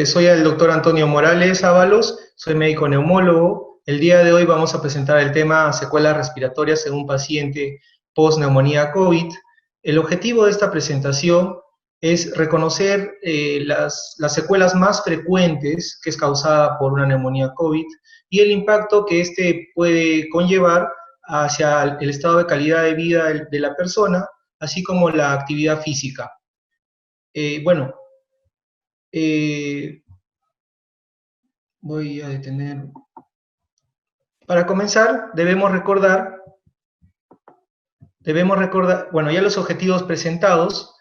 Soy el doctor Antonio Morales Ábalos, soy médico neumólogo. El día de hoy vamos a presentar el tema secuelas respiratorias en un paciente post-neumonía COVID. El objetivo de esta presentación es reconocer las secuelas más frecuentes que es causada por una neumonía COVID y el impacto que este puede conllevar hacia el estado de calidad de vida de la persona, así como la actividad física. Bueno, eh, voy a detener. Para comenzar, bueno, ya los objetivos presentados,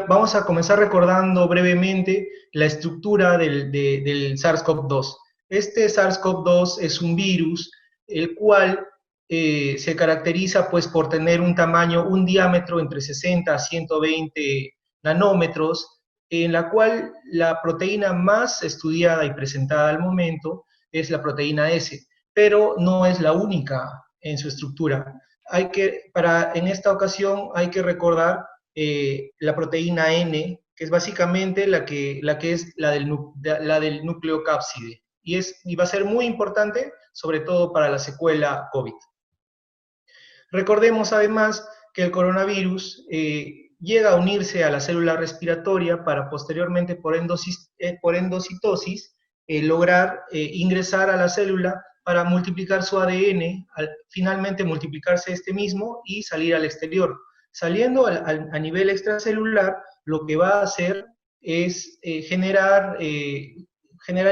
vamos a comenzar recordando brevemente la estructura del SARS-CoV-2. Este SARS-CoV-2 es un virus, el cual se caracteriza pues por tener un diámetro entre 60 a 120 nanómetros, en la cual la proteína más estudiada y presentada al momento es la proteína S, pero no es la única en su estructura. En esta ocasión hay que recordar la proteína N, que es básicamente la del núcleo cápside, y va a ser muy importante, sobre todo para la secuela COVID. Recordemos además que el coronavirus llega a unirse a la célula respiratoria para posteriormente por endocitosis lograr ingresar a la célula para multiplicar su ADN, finalmente multiplicarse este mismo y salir al exterior. Saliendo a nivel extracelular, lo que va a hacer es generar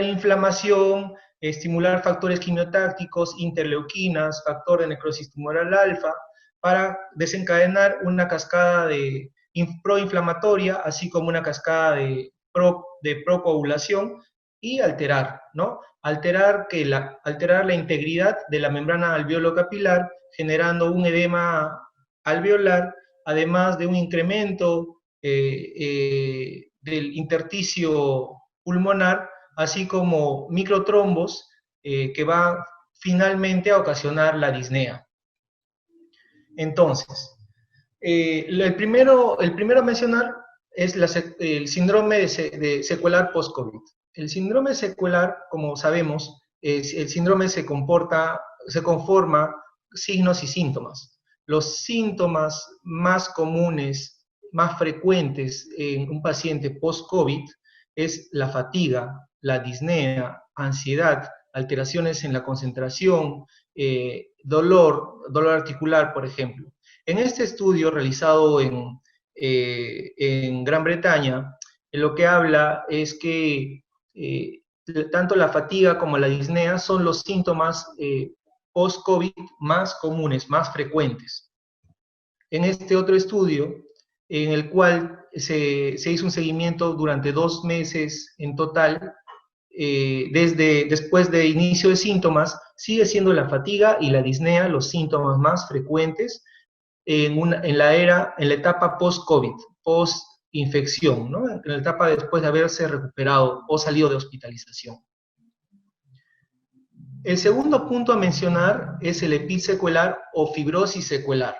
inflamación, estimular factores quimiotácticos, interleuquinas, factor de necrosis tumoral alfa, para desencadenar una cascada proinflamatoria, así como una cascada de procoagulación y alterar, ¿no? Alterar la integridad de la membrana alveolo-capilar, generando un edema alveolar, además de un incremento del intersticio pulmonar, así como microtrombos que va finalmente a ocasionar la disnea. Entonces, el primero a mencionar es el síndrome de secuelar post-COVID. El síndrome secuelar, como sabemos, el síndrome se conforma signos y síntomas. Los síntomas más comunes, más frecuentes en un paciente post-COVID es la fatiga, la disnea, ansiedad, alteraciones en la concentración, dolor articular, por ejemplo. En este estudio realizado en Gran Bretaña, lo que habla es que tanto la fatiga como la disnea son los síntomas post-COVID más comunes, más frecuentes. En este otro estudio, en el cual se hizo un seguimiento durante 2 meses en total, después de inicio de síntomas, sigue siendo la fatiga y la disnea los síntomas más frecuentes en la etapa post-COVID, post-infección, ¿no? En la etapa después de haberse recuperado o salido de hospitalización. El segundo punto a mencionar es el EPID secuelar o fibrosis secuelar.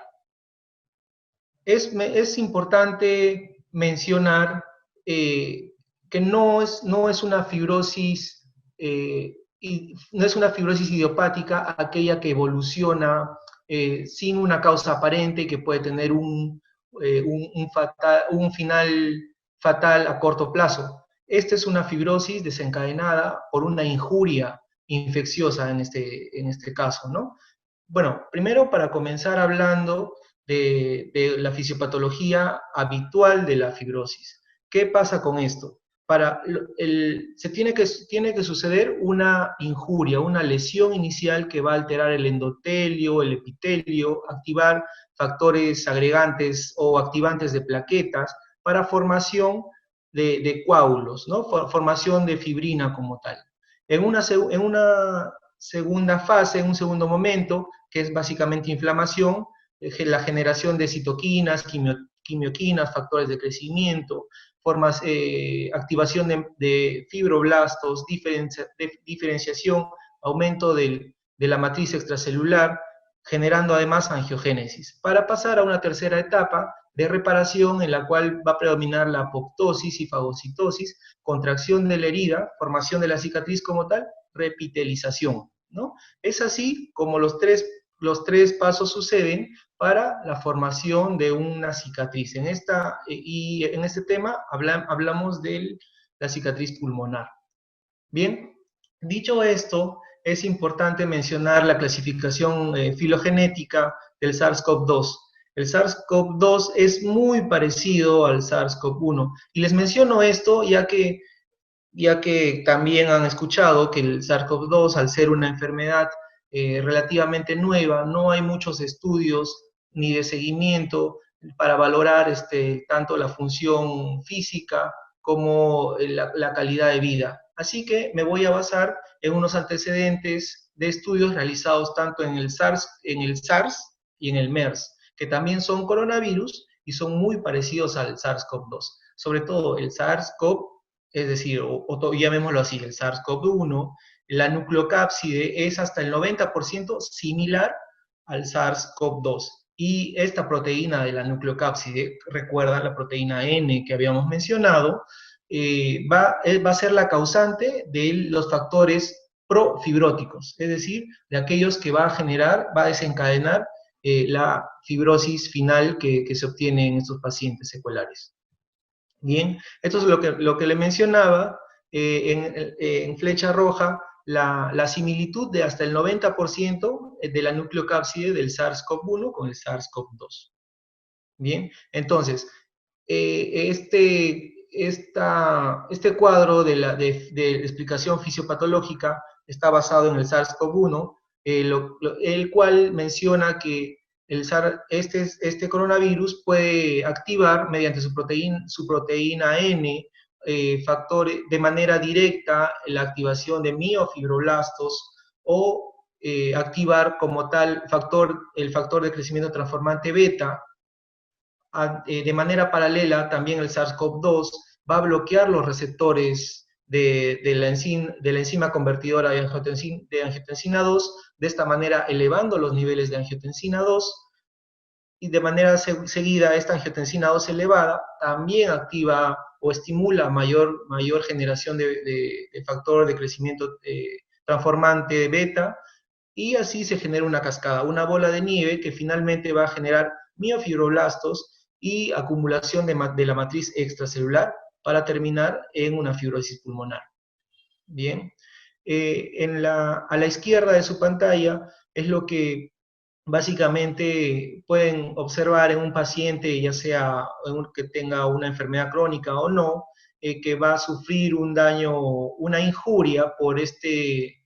Es importante mencionar que no es una fibrosis idiopática aquella que evoluciona sin una causa aparente y que puede tener un final fatal a corto plazo. Esta es una fibrosis desencadenada por una injuria infecciosa en este caso, ¿no? Bueno, primero para comenzar hablando de la fisiopatología habitual de la fibrosis. ¿Qué pasa con esto? Tiene que suceder una injuria, una lesión inicial que va a alterar el endotelio, el epitelio, activar factores agregantes o activantes de plaquetas para formación de coágulos, ¿no? Formación de fibrina como tal. En una segunda fase, en un segundo momento, que es básicamente inflamación, la generación de citoquinas, quimioquinas, factores de crecimiento, activación de fibroblastos, diferenciación, aumento de la matriz extracelular, generando además angiogénesis, para pasar a una tercera etapa de reparación en la cual va a predominar la apoptosis y fagocitosis, contracción de la herida, formación de la cicatriz como tal, repitelización, ¿no? Es así como los tres pasos suceden para la formación de una cicatriz. Y en este tema hablamos de la cicatriz pulmonar. Bien, dicho esto, es importante mencionar la clasificación filogenética del SARS-CoV-2. El SARS-CoV-2 es muy parecido al SARS-CoV-1. Y les menciono esto ya que también han escuchado que el SARS-CoV-2, al ser una enfermedad relativamente nueva, no hay muchos estudios ni de seguimiento para valorar tanto la función física como la calidad de vida. Así que me voy a basar en unos antecedentes de estudios realizados tanto en el SARS y en el MERS, que también son coronavirus y son muy parecidos al SARS-CoV-2. Sobre todo el SARS-CoV, es decir, o llamémoslo así, el SARS-CoV-1, la nucleocápside es hasta el 90% similar al SARS-CoV-2. Y esta proteína de la nucleocápside, recuerda la proteína N que habíamos mencionado, va a ser la causante de los factores profibróticos, es decir, de aquellos que va a desencadenar la fibrosis final que se obtiene en estos pacientes secuelares. Bien, esto es lo que le mencionaba en flecha roja, la similitud de hasta el 90% de la nucleocápside del SARS-CoV-1 con el SARS-CoV-2. Bien, entonces, este cuadro de explicación fisiopatológica está basado en el SARS-CoV-1, el cual menciona que este coronavirus puede activar mediante su proteína N factores de manera directa la activación de miofibroblastos o activar como tal el factor de crecimiento transformante beta. De manera paralela, también el SARS-CoV-2 va a bloquear los receptores de la enzima convertidora de angiotensina 2, de esta manera elevando los niveles de angiotensina 2, y de manera seguida esta angiotensina 2 elevada también activa o estimula mayor generación de factor de crecimiento transformante beta, y así se genera una cascada, una bola de nieve que finalmente va a generar miofibroblastos y acumulación de la matriz extracelular para terminar en una fibrosis pulmonar. Bien, a la izquierda de su pantalla es lo que básicamente pueden observar en un paciente, ya sea que tenga una enfermedad crónica o no, que va a sufrir un daño, una injuria por este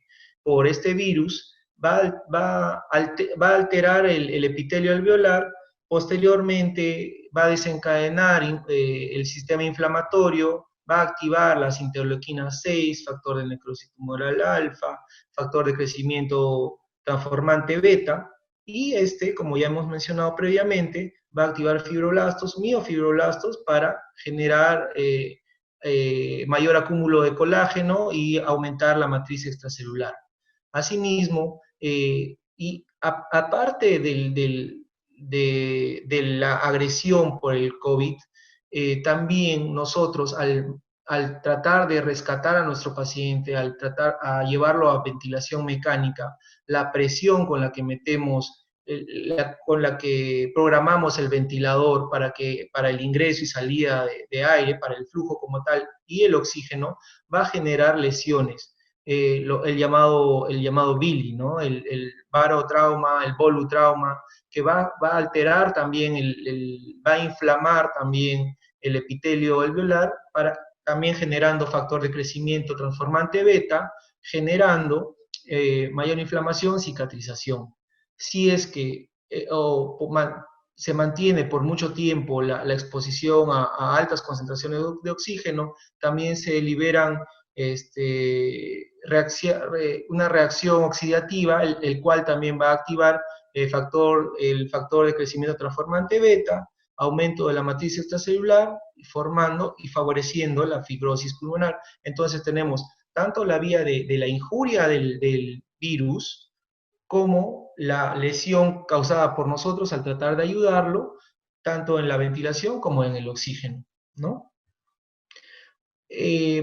virus, va a alterar el epitelio alveolar, posteriormente va a desencadenar el sistema inflamatorio, va a activar las interleuquinas 6, factor de necrosis tumoral alfa, factor de crecimiento transformante beta, y como ya hemos mencionado previamente, va a activar fibroblastos, miofibroblastos, para generar mayor acúmulo de colágeno y aumentar la matriz extracelular. Asimismo, aparte de la agresión por el COVID, también nosotros al tratar de rescatar a nuestro paciente, al tratar a llevarlo a ventilación mecánica, la presión con la que metemos, con la que programamos el ventilador para el ingreso y salida de aire, para el flujo como tal, y el oxígeno, va a generar lesiones. El llamado BILI, ¿no? El barotrauma, el volutrauma, que va a alterar también, va a inflamar también el epitelio alveolar, también generando factor de crecimiento transformante beta, generando mayor inflamación, cicatrización. Si es que se mantiene por mucho tiempo la exposición a altas concentraciones de oxígeno, también se liberan una reacción oxidativa, el cual también va a activar el factor de crecimiento transformante beta, aumento de la matriz extracelular, formando y favoreciendo la fibrosis pulmonar. Entonces tenemos tanto la vía de la injuria del virus, como la lesión causada por nosotros al tratar de ayudarlo, tanto en la ventilación como en el oxígeno, ¿no?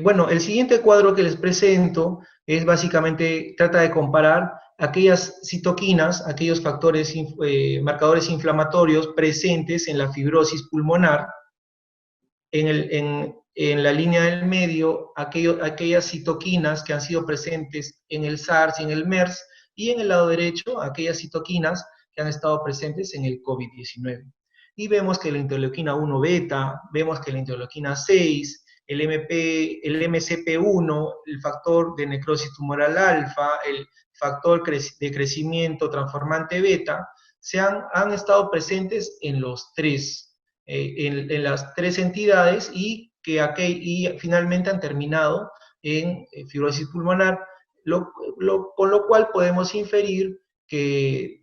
Bueno, el siguiente cuadro que les presento es básicamente, trata de comparar aquellas citoquinas, aquellos factores, marcadores inflamatorios presentes en la fibrosis pulmonar, en la línea del medio, aquellas citoquinas que han sido presentes en el SARS y en el MERS, y en el lado derecho, aquellas citoquinas que han estado presentes en el COVID-19. Y vemos que la interleuquina 1 beta, vemos que la interleuquina 6, el MCP1, el factor de necrosis tumoral alfa, el factor de crecimiento transformante beta, han estado presentes en los tres, en las tres entidades y finalmente han terminado en fibrosis pulmonar, con lo cual podemos inferir que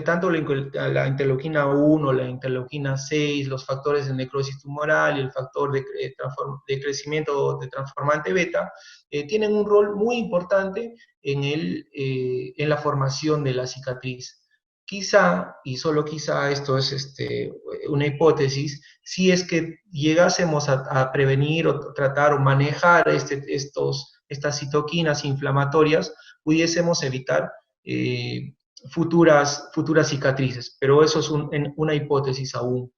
tanto la interleuquina 1, la interleuquina 6, los factores de necrosis tumoral y el factor de crecimiento de transformante beta tienen un rol muy importante en la formación de la cicatriz. Quizá, y solo quizá, esto es una hipótesis, si es que llegásemos a prevenir o tratar o manejar estas citoquinas inflamatorias, pudiésemos evitar eh, futuras cicatrices, pero eso es una hipótesis aún.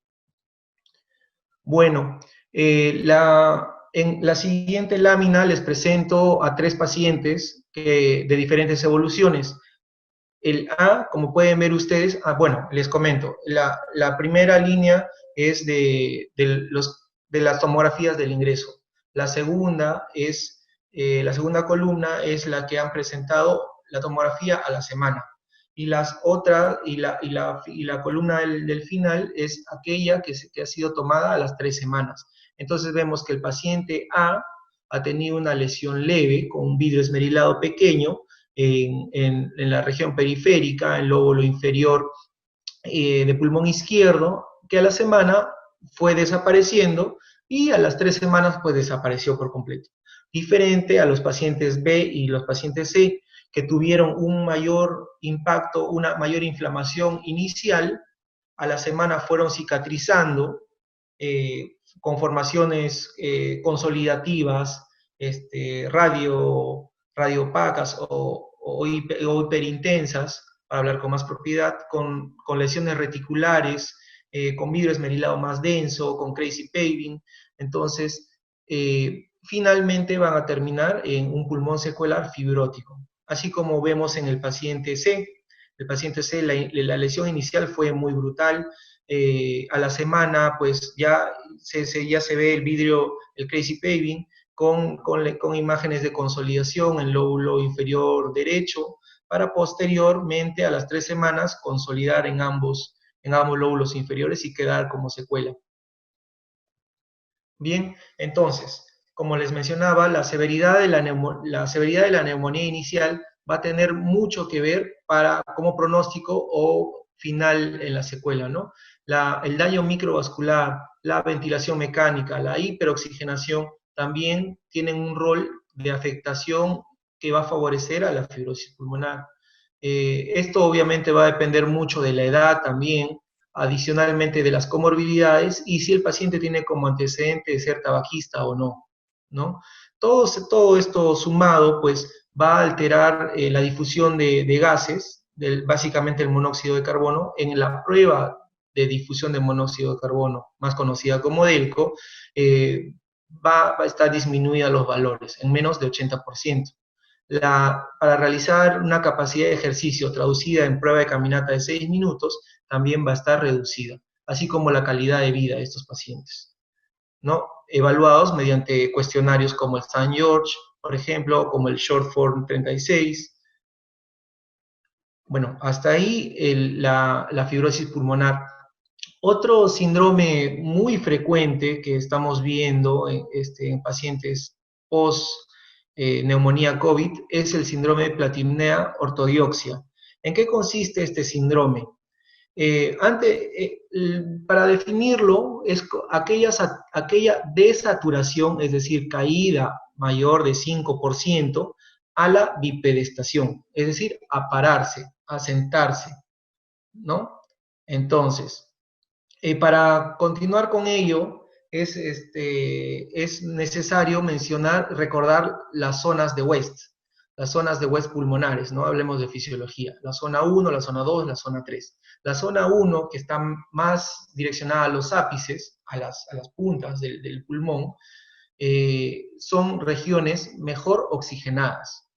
Bueno, en la siguiente lámina les presento a 3 pacientes de diferentes evoluciones. El A, como pueden ver ustedes, bueno, les comento, la primera línea es de las tomografías del ingreso. La segunda columna es la que han presentado la tomografía a la semana. Y la columna del final es aquella que ha sido tomada a las 3 semanas. Entonces vemos que el paciente A ha tenido una lesión leve con un vidrio esmerilado pequeño, en la región periférica, el lóbulo inferior de pulmón izquierdo, que a la semana fue desapareciendo y a las 3 semanas pues desapareció por completo. Diferente a los pacientes B y los pacientes C, que tuvieron un mayor impacto, una mayor inflamación inicial, a la semana fueron cicatrizando con formaciones consolidativas, radiopacas o hiperintensas, para hablar con más propiedad, con lesiones reticulares, con vidrio esmerilado más denso, con crazy paving. Entonces, finalmente van a terminar en un pulmón secuelar fibrótico. Así como vemos en el paciente C. El paciente C, la lesión inicial fue muy brutal. A la semana, pues ya se ve el vidrio, el crazy paving, con imágenes de consolidación en el lóbulo inferior derecho, para posteriormente, a las 3 semanas, consolidar en ambos lóbulos inferiores y quedar como secuela. Bien, entonces, como les mencionaba, la severidad de la neumonía inicial va a tener mucho que ver como pronóstico o final en la secuela, ¿no? El daño microvascular, la ventilación mecánica, la hiperoxigenación también tienen un rol de afectación que va a favorecer a la fibrosis pulmonar. Esto obviamente va a depender mucho de la edad también, adicionalmente de las comorbilidades, y si el paciente tiene como antecedente de ser tabaquista o no, ¿no? Todo esto sumado, pues, va a alterar la difusión de gases, básicamente el monóxido de carbono, en la prueba de difusión de monóxido de carbono, más conocida como DELCO, va a estar disminuida los valores, en menos de 80%. Para realizar una capacidad de ejercicio traducida en prueba de caminata de 6 minutos, también va a estar reducida, así como la calidad de vida de estos pacientes, ¿no? Evaluados mediante cuestionarios como el St. George, por ejemplo, como el Short Form 36. Bueno, hasta ahí la fibrosis pulmonar. Otro síndrome muy frecuente que estamos viendo en pacientes post neumonía COVID es el síndrome de platimnea ortodioxia. ¿En qué consiste este síndrome? Para definirlo, es aquella desaturación, es decir, caída mayor de 5% a la bipedestación, es decir, a pararse, a sentarse, ¿no? Entonces, para continuar con ello, es necesario recordar las zonas de West pulmonares, ¿no? Hablemos de fisiología. La zona 1, la zona 2, la zona 3. La zona 1, que está más direccionada a los ápices, a las puntas del pulmón, son regiones mejor oxigenadas.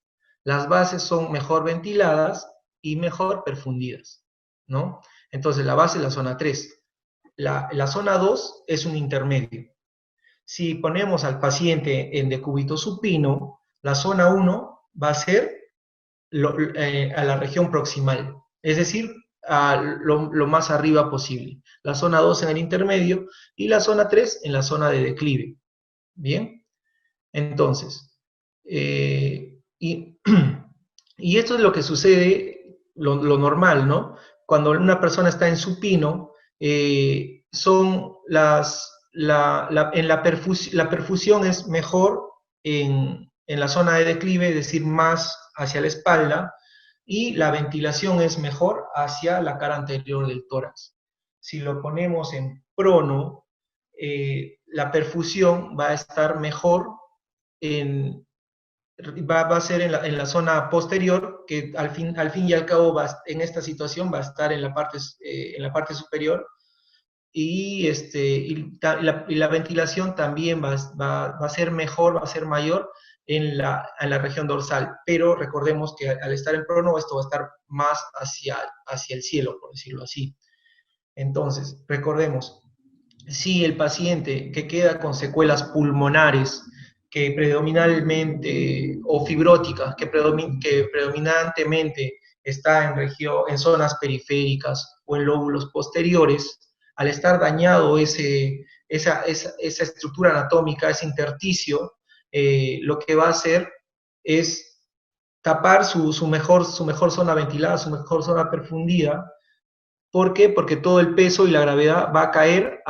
Las bases son mejor ventiladas y mejor perfundidas, ¿no? Entonces, la base es la zona 3. La zona 2 es un intermedio. Si ponemos al paciente en decúbito supino, la zona 1 va a ser a la región proximal, es decir, a lo más arriba posible. La zona 2 en el intermedio y la zona 3 en la zona de declive. ¿Bien? Entonces, y esto es lo que sucede, lo normal, ¿no? Cuando una persona está en supino, son la perfusión es mejor en la zona de declive, es decir, más hacia la espalda, y la ventilación es mejor hacia la cara anterior del tórax. Si lo ponemos en prono, la perfusión va a estar mejor en, va a ser en la zona posterior, que al fin y al cabo en esta situación va a estar en la parte superior, y la ventilación también va a ser mejor, va a ser mayor en la región dorsal, pero recordemos que al estar en prono esto va a estar más hacia el cielo, por decirlo así. Entonces, recordemos, si el paciente que queda con secuelas pulmonares que predominantemente, o fibróticas, que predominantemente está en zonas periféricas o en lóbulos posteriores, al estar dañado esa estructura anatómica, ese intersticio, lo que va a hacer es tapar su mejor zona ventilada, su mejor zona perfundida. ¿Por qué? Porque todo el peso y la gravedad va a caer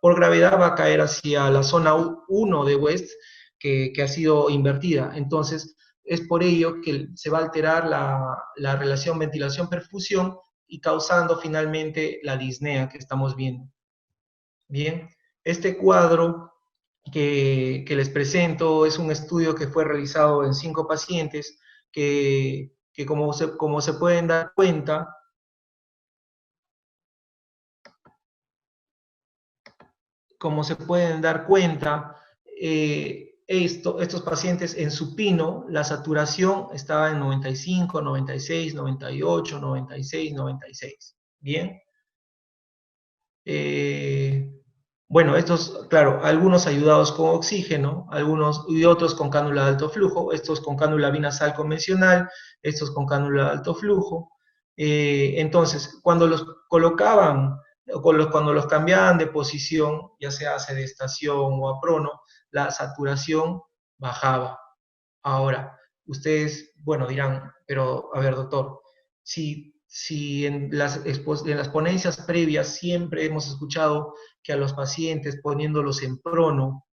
por gravedad va a caer hacia la zona 1 de West, que ha sido invertida. Entonces, es por ello que se va a alterar la relación ventilación-perfusión y causando finalmente la disnea que estamos viendo. Bien, este cuadro que les presento es un estudio que fue realizado en 5 pacientes que como se pueden dar cuenta, estos pacientes en supino, la saturación estaba en 95, 96, 98, 96, 96. Bien. Eh, bueno, estos, claro, algunos ayudados con oxígeno, algunos y otros con cánula de alto flujo, estos con cánula binasal convencional, estos con cánula de alto flujo. Entonces, cuando los colocaban, cuando los cambiaban de posición, ya sea a sedestación o a prono, la saturación bajaba. Ahora, ustedes, bueno, dirán, pero a ver, doctor, si en las ponencias previas siempre hemos escuchado que a los pacientes poniéndolos en prono,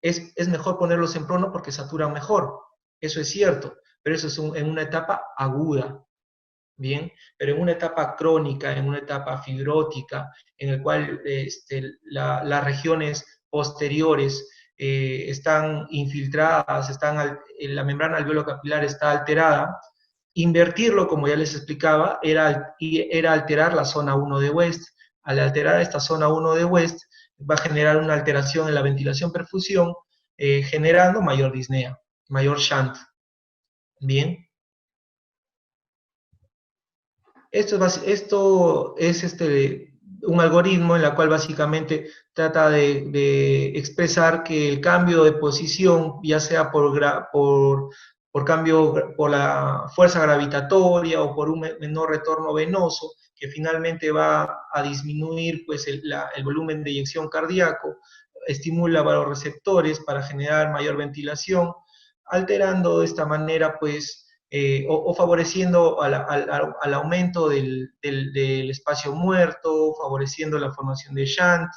es mejor ponerlos en prono porque saturan mejor. Eso es cierto, pero eso es en una etapa aguda, ¿bien? Pero en una etapa crónica, en una etapa fibrótica, en el cual las regiones posteriores están infiltradas, la membrana alveolo-capilar está alterada, invertirlo, como ya les explicaba, era alterar la zona 1 de West. Al alterar esta zona 1 de West, va a generar una alteración en la ventilación-perfusión, generando mayor disnea, mayor shunt. Bien. Esto es un algoritmo en el cual básicamente trata de expresar que el cambio de posición, ya sea por cambio, por la fuerza gravitatoria o por un menor retorno venoso, que finalmente va a disminuir pues, el volumen de eyección cardíaco, estimula receptores para generar mayor ventilación, alterando de esta manera pues o favoreciendo al aumento del espacio muerto, favoreciendo la formación de shunt,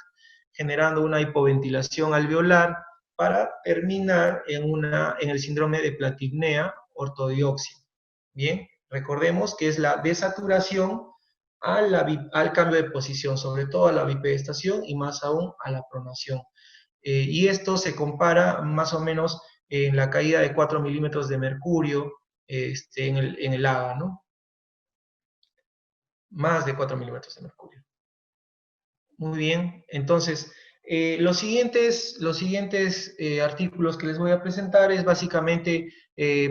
generando una hipoventilación alveolar para terminar en el síndrome de platipnea ortodioxia. Bien, recordemos que es la desaturación al cambio de posición, sobre todo a la bipedestación y más aún a la pronación. Y esto se compara más o menos en la caída de 4 milímetros de mercurio en el AGA, ¿no? Más de 4 milímetros de mercurio. Muy bien, entonces, los siguientes artículos que les voy a presentar es básicamente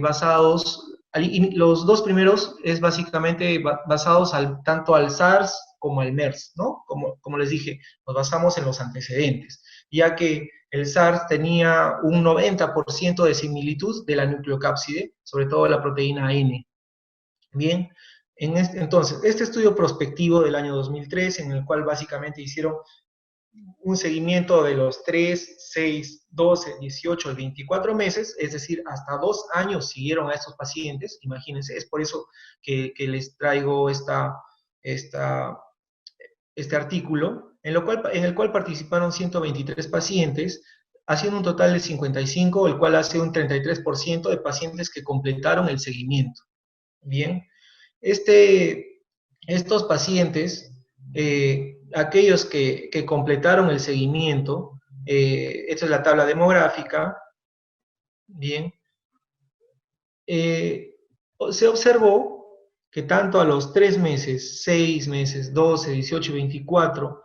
basados, los dos primeros es básicamente basados tanto al SARS como al MERS, ¿no? Como les dije, nos basamos en los antecedentes, ya que el SARS tenía un 90% de similitud de la nucleocápside, sobre todo la proteína N. Bien, entonces, este estudio prospectivo del año 2003, en el cual básicamente hicieron un seguimiento de los 3, 6, 12, 18 y 24 meses, es decir, hasta 2 años siguieron a estos pacientes, imagínense, es por eso que les traigo este artículo, en el cual participaron 123 pacientes, haciendo un total de 55, el cual hace un 33% de pacientes que completaron el seguimiento. Bien, estos pacientes, aquellos que completaron el seguimiento, esta es la tabla demográfica, bien, se observó que tanto a los 3 meses, 6 meses, 12, 18 y 24,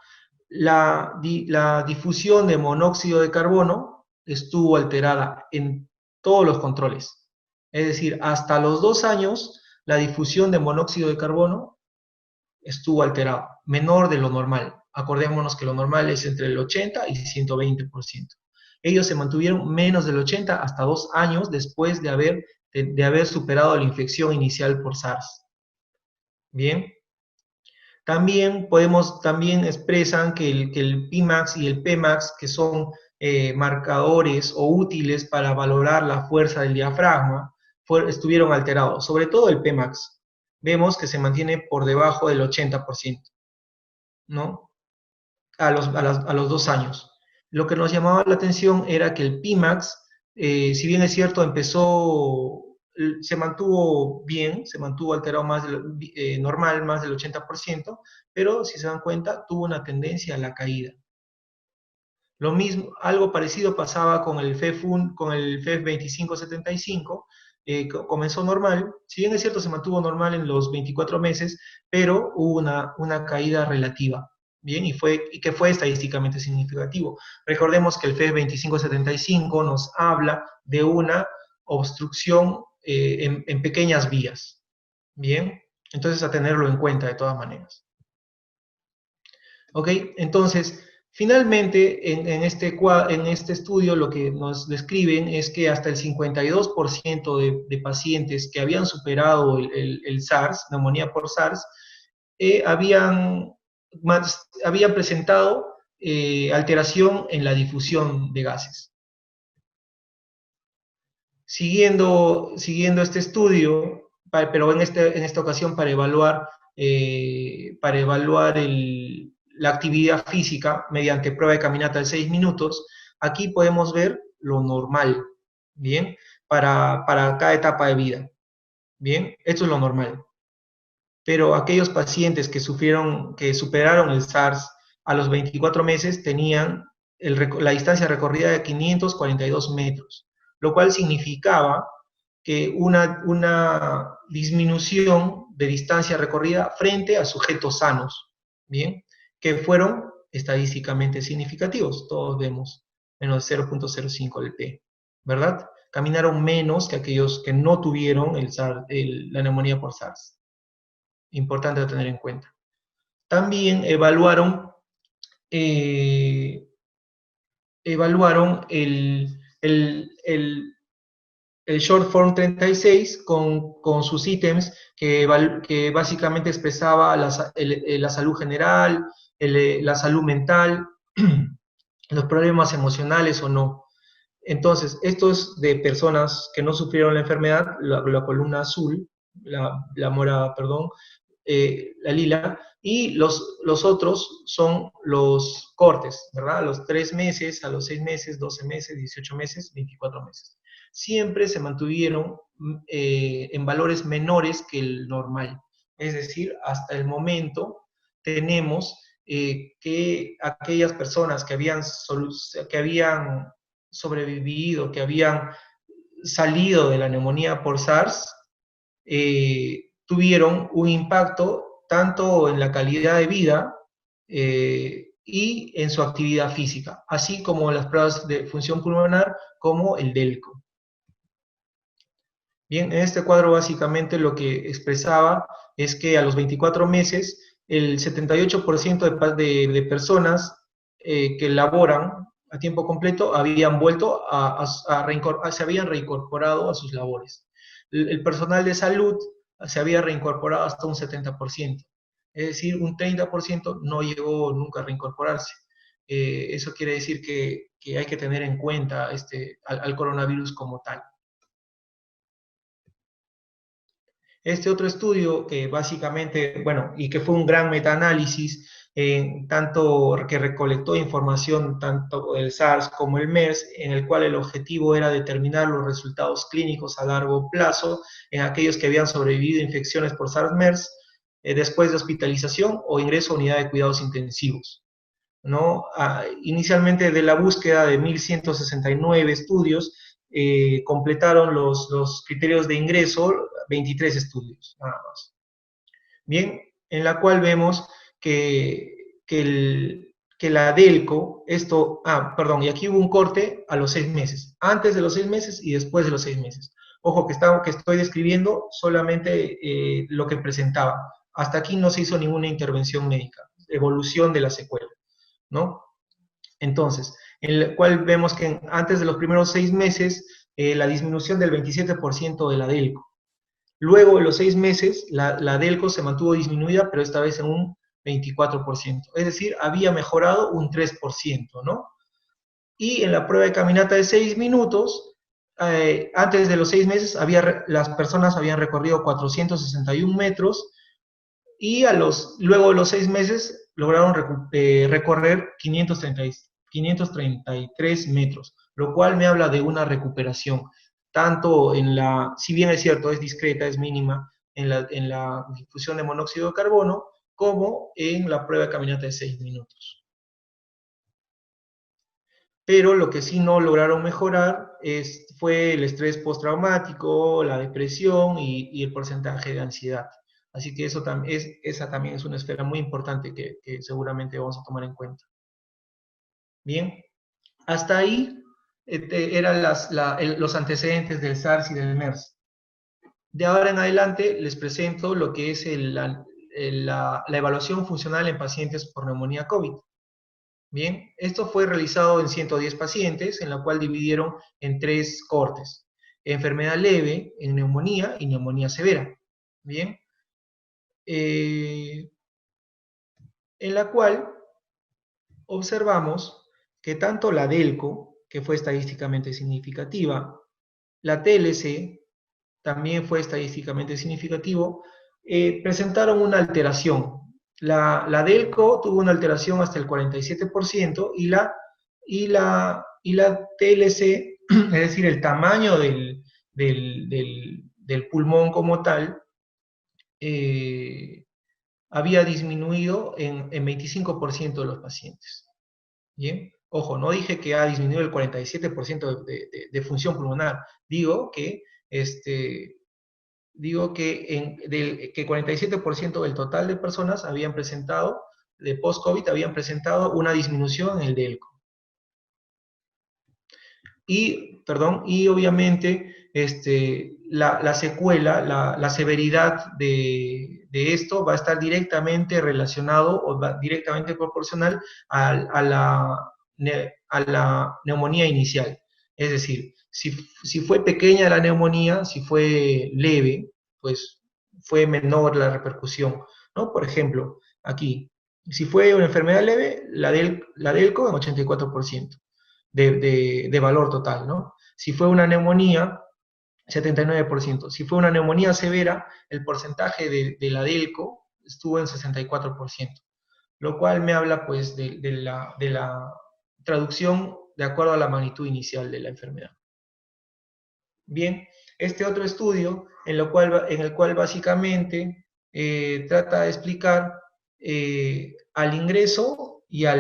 la difusión de monóxido de carbono estuvo alterada en todos los controles. Es decir, hasta los 2 años, la difusión de monóxido de carbono estuvo alterado, menor de lo normal. Acordémonos que lo normal es entre el 80 y 120%. Ellos se mantuvieron menos del 80 hasta 2 años después de haber superado la infección inicial por SARS. Bien. También expresan que el Pmax y el Pmax, que son marcadores o útiles para valorar la fuerza del diafragma, estuvieron alterados, sobre todo el Pmax. Vemos que se mantiene por debajo del 80%, ¿no? A los 2 años. Lo que nos llamaba la atención era que el Pmax, si bien es cierto, se mantuvo bien, se mantuvo alterado normal, más del 80%, pero si se dan cuenta, tuvo una tendencia a la caída. Lo mismo, algo parecido pasaba con el FEF 2575, comenzó normal, si bien es cierto, se mantuvo normal en los 24 meses, pero hubo una caída relativa, ¿bien? Y que fue estadísticamente significativo. Recordemos que el FEF 2575 nos habla de una obstrucción en pequeñas vías, ¿bien? Entonces, a tenerlo en cuenta de todas maneras. ¿Ok? Entonces, finalmente, en este estudio lo que nos describen es que hasta el 52% de pacientes que habían superado el SARS, neumonía por SARS, habían presentado alteración en la difusión de gases. Siguiendo este estudio, pero en esta ocasión para evaluar la actividad física mediante prueba de caminata de 6 minutos, aquí podemos ver lo normal, ¿bien? Para cada etapa de vida, ¿bien? Esto es lo normal. Pero aquellos pacientes que superaron el SARS a los 24 meses tenían la distancia recorrida de 542 metros, lo cual significaba que una disminución de distancia recorrida frente a sujetos sanos, ¿bien? Que fueron estadísticamente significativos. Todos vemos menos de 0.05 del P, ¿verdad? Caminaron menos que aquellos que no tuvieron la neumonía por SARS. Importante a tener en cuenta. También evaluaron el Short Form 36 con sus ítems que básicamente expresaba la salud general, la salud mental, los problemas emocionales o no. Entonces, estos de personas que no sufrieron la enfermedad, la columna azul, la mora, perdón, la lila, y los otros son los cortes, ¿verdad? A los 3 meses, a los 6 meses, 12 meses, 18 meses, 24 meses. Siempre se mantuvieron en valores menores que el normal, Es decir, hasta el momento tenemos que aquellas personas que habían sobrevivido, que habían salido de la neumonía por SARS, tuvieron un impacto tanto en la calidad de vida y en su actividad física, así como las pruebas de función pulmonar como el DELCO. Bien, en este cuadro básicamente lo que expresaba es que a los 24 meses el 78% de personas que laboran a tiempo completo habían vuelto se habían reincorporado a sus labores. El personal de salud se había reincorporado hasta un 70%, es decir, un 30% no llegó nunca a reincorporarse. Eso quiere decir que hay que tener en cuenta al coronavirus como tal. Este otro estudio que básicamente, bueno, y que fue un gran metaanálisis, tanto que recolectó información tanto del SARS como el MERS, en el cual el objetivo era determinar los resultados clínicos a largo plazo en aquellos que habían sobrevivido a infecciones por SARS-MERS después de hospitalización o ingreso a unidad de cuidados intensivos, ¿no? Inicialmente de la búsqueda de 1.169 estudios, completaron los criterios de ingreso 23 estudios, nada más. Bien, en la cual vemos que la DELCO, perdón, y aquí hubo un corte a los 6 meses, antes de los 6 meses y después de los 6 meses. Ojo, que estoy describiendo solamente lo que presentaba. Hasta aquí no se hizo ninguna intervención médica, evolución de la secuela, ¿no? Entonces, en el cual vemos que antes de los primeros 6 meses, la disminución del 27% de la DELCO. Luego de los 6 meses, la DELCO se mantuvo disminuida, pero esta vez en un 24%. Es decir, había mejorado un 3%, ¿no? Y en la prueba de caminata de 6 minutos, antes de los 6 meses, las personas habían recorrido 461 metros y luego de los 6 meses lograron recorrer 533 metros, lo cual me habla de una recuperación, tanto si bien es cierto, es discreta, es mínima, en la difusión de monóxido de carbono, como en la prueba de caminata de 6 minutos. Pero lo que sí no lograron mejorar fue el estrés postraumático, la depresión y el porcentaje de ansiedad. Así que esa también es una esfera muy importante que seguramente vamos a tomar en cuenta. Bien, hasta ahí eran los antecedentes del SARS y del MERS. De ahora en adelante les presento lo que es la evaluación funcional en pacientes por neumonía COVID. Bien, esto fue realizado en 110 pacientes, en la cual dividieron en 3 cortes: enfermedad leve, en neumonía y neumonía severa. Bien, en la cual observamos que tanto la DELCO, que fue estadísticamente significativa, la TLC, también fue estadísticamente significativo, presentaron una alteración. La DELCO tuvo una alteración hasta el 47% y la TLC, es decir, el tamaño del pulmón como tal, había disminuido en 25% de los pacientes. Bien, ojo, no dije que ha disminuido el 47% de función pulmonar, digo que que 47% del total de personas habían presentado, de post-COVID, habían presentado una disminución en el DELCO. Y obviamente la secuela, la severidad de esto va a estar directamente relacionado o directamente proporcional a la neumonía inicial. Es decir, si fue pequeña la neumonía, si fue leve, pues fue menor la repercusión, ¿no? Por ejemplo, aquí, si fue una enfermedad leve, la DELCO en 84% de valor total, ¿no? Si fue una neumonía, 79%. Si fue una neumonía severa, el porcentaje de la DELCO estuvo en 64%, lo cual me habla pues de la traducción de acuerdo a la magnitud inicial de la enfermedad. Bien, este otro estudio, en el cual básicamente trata de explicar al ingreso y a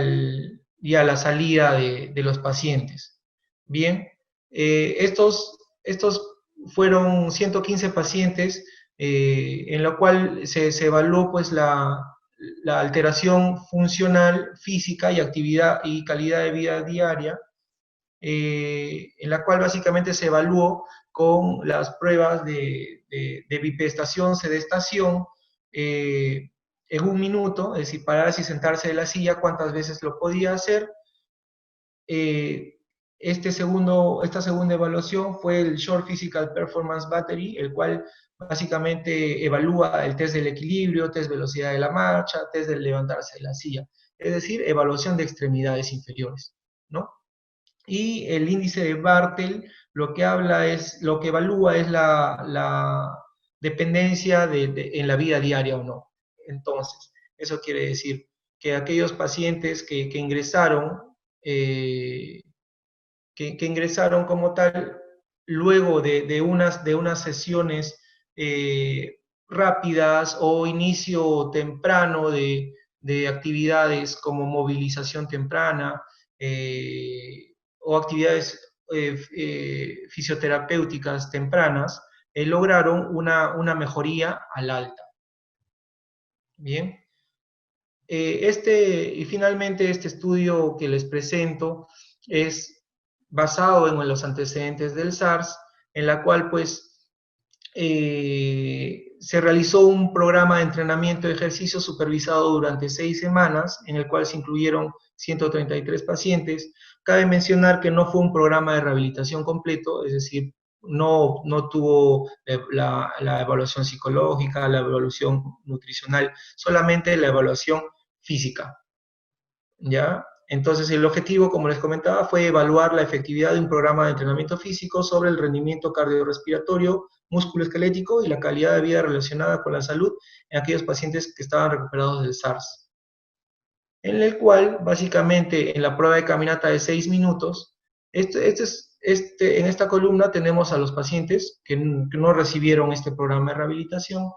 la salida de los pacientes. Bien, estos fueron 115 pacientes, en lo cual se evaluó pues la alteración funcional, física y actividad y calidad de vida diaria, en la cual básicamente se evaluó con las pruebas de bipestación, sedestación, en un minuto, es decir, pararse y sentarse de la silla, cuántas veces lo podía hacer. Eh, esta segunda evaluación fue el Short Physical Performance Battery, el cual básicamente evalúa el test del equilibrio, test de velocidad de la marcha, test del levantarse de la silla, es decir, evaluación de extremidades inferiores, ¿no? Y el índice de Bartel lo que habla es, lo que evalúa es la dependencia en la vida diaria o no. Entonces, eso quiere decir que aquellos pacientes que ingresaron, eh, que ingresaron como tal, luego de unas sesiones rápidas o inicio temprano de actividades como movilización temprana, o actividades fisioterapéuticas tempranas, lograron una mejoría al alta. Bien. Y finalmente este estudio que les presento es basado en los antecedentes del SARS, en la cual pues se realizó un programa de entrenamiento de ejercicio supervisado durante 6 semanas, en el cual se incluyeron 133 pacientes. Cabe mencionar que no fue un programa de rehabilitación completo, es decir, no tuvo la evaluación psicológica, la evaluación nutricional, solamente la evaluación física, ¿ya? Entonces el objetivo, como les comentaba, fue evaluar la efectividad de un programa de entrenamiento físico sobre el rendimiento cardiorrespiratorio, musculoesquelético y la calidad de vida relacionada con la salud en aquellos pacientes que estaban recuperados del SARS. En el cual, básicamente, en la prueba de caminata de 6 minutos, en esta columna tenemos a los pacientes que no recibieron este programa de rehabilitación.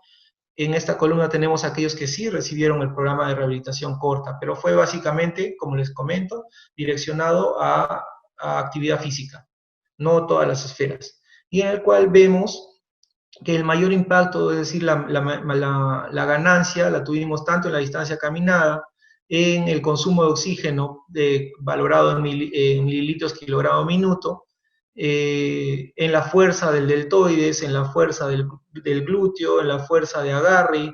En esta columna tenemos a aquellos que sí recibieron el programa de rehabilitación corta, pero fue básicamente, como les comento, direccionado a actividad física, no todas las esferas. Y en el cual vemos que el mayor impacto, es decir, la ganancia, la tuvimos tanto en la distancia caminada, en el consumo de oxígeno valorado en mililitros kilogramo minuto, en la fuerza del deltoides, en la fuerza del glúteo, en la fuerza de agarre,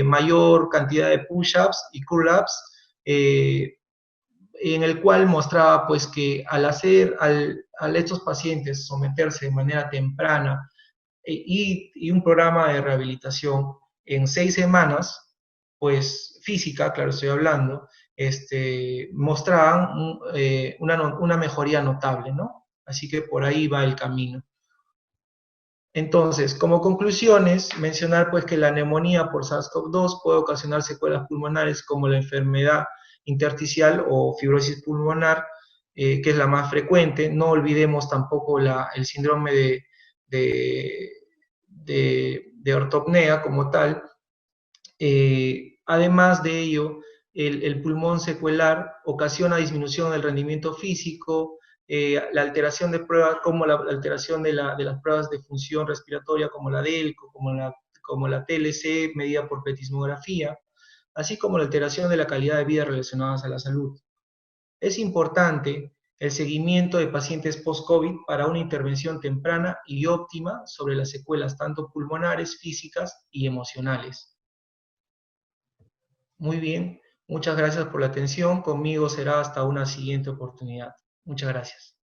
mayor cantidad de push-ups y curl-ups, en el cual mostraba pues que a estos pacientes someterse de manera temprana y un programa de rehabilitación en 6 semanas, pues física, claro, estoy hablando, mostraban una mejoría notable, ¿no? Así que por ahí va el camino. Entonces, como conclusiones, mencionar pues que la neumonía por SARS-CoV-2 puede ocasionar secuelas pulmonares como la enfermedad intersticial o fibrosis pulmonar, que es la más frecuente. No olvidemos tampoco el síndrome de, de ortopnea como tal. Además de ello, el pulmón secuelar ocasiona disminución del rendimiento físico, la alteración de pruebas, como la alteración de las pruebas de función respiratoria, como la DELCO, como la TLC, medida por pletismografía, así como la alteración de la calidad de vida relacionadas a la salud. Es importante el seguimiento de pacientes post-COVID para una intervención temprana y óptima sobre las secuelas tanto pulmonares, físicas y emocionales. Muy bien, muchas gracias por la atención. Conmigo será hasta una siguiente oportunidad. Muchas gracias.